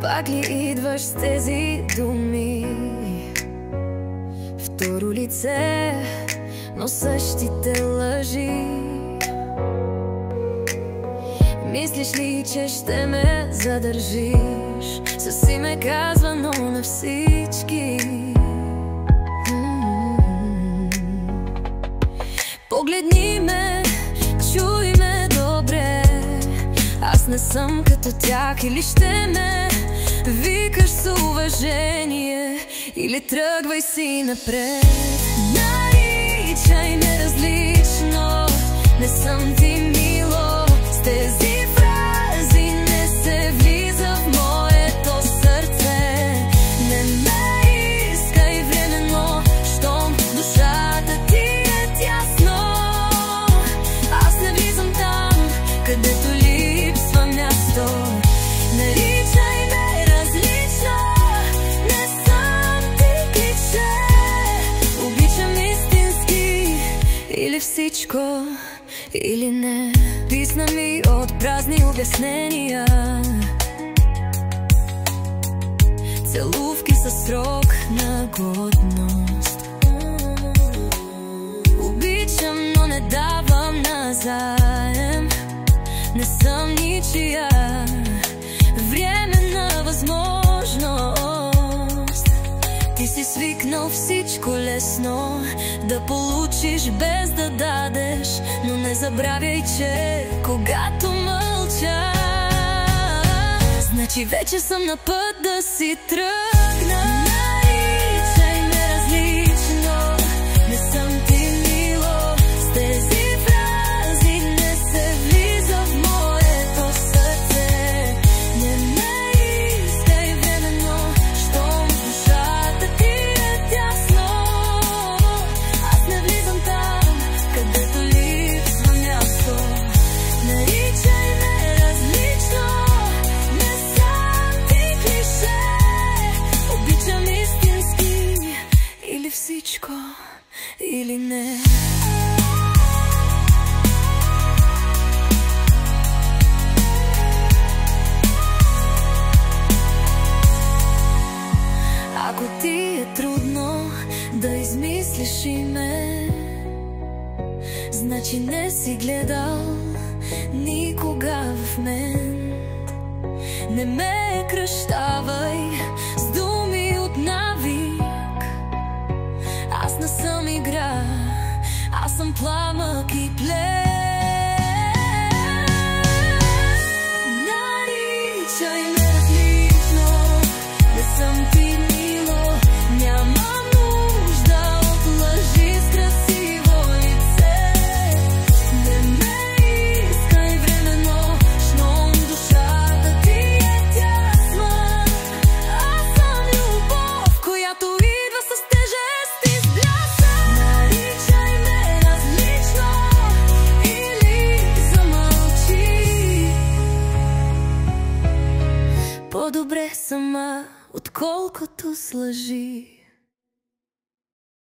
Пак ли идваш с тези думи? Второ лице, но същите лъжи. Мислиш ли, че ще ме задържиш с име казвано на всички? Погледни ме, чуй ме добре. Аз не съм като тях. Или ще ме викаш с уважение, или тръгвай си напред. Наричай ме различно, не съм ти мило. С тези фрази не се влиза в моето сърце. Не ме искай временно, щом душата ти е тясно. Аз не влизам там, където липсва място. Наричай ме различно, не съм ти клише. Обичам истински, или всичко, или не. Писна ми от празни обяснения, целувки със срок на годност. Обичам, но не давам назаем. Не съм ничия временна възможност. Ти си свикнал всичко лесно да получиш без да дадеш. Но не забравяй, че когато мълча, значи вече съм на път да си тръгна. Наричай ме различно, не съм ти мило. С тези фрази не се влиза в моето сърце. Не ме искай временно, щом душата ти е тясно. Аз не влизам там, където липсва място. Наричай ме различно, не съм ти клише. Обичам истински, или всичко, или не. Ако ти е трудно да измислиш име, значи не си гледал никога в мен. Не ме кръщавай с думи от навик. Аз не съм игра, аз съм пламък и плен. Наричай ме различно, не съм ти мило. Нямам нужда от лъжи с красиво лице. Не ме искай временно, щом душата ти е тясна. Аз съм любов, която идва с тежест и с блясък. Наричай ме различно, или замълчи. По-добре сама, отколкото с лъжи.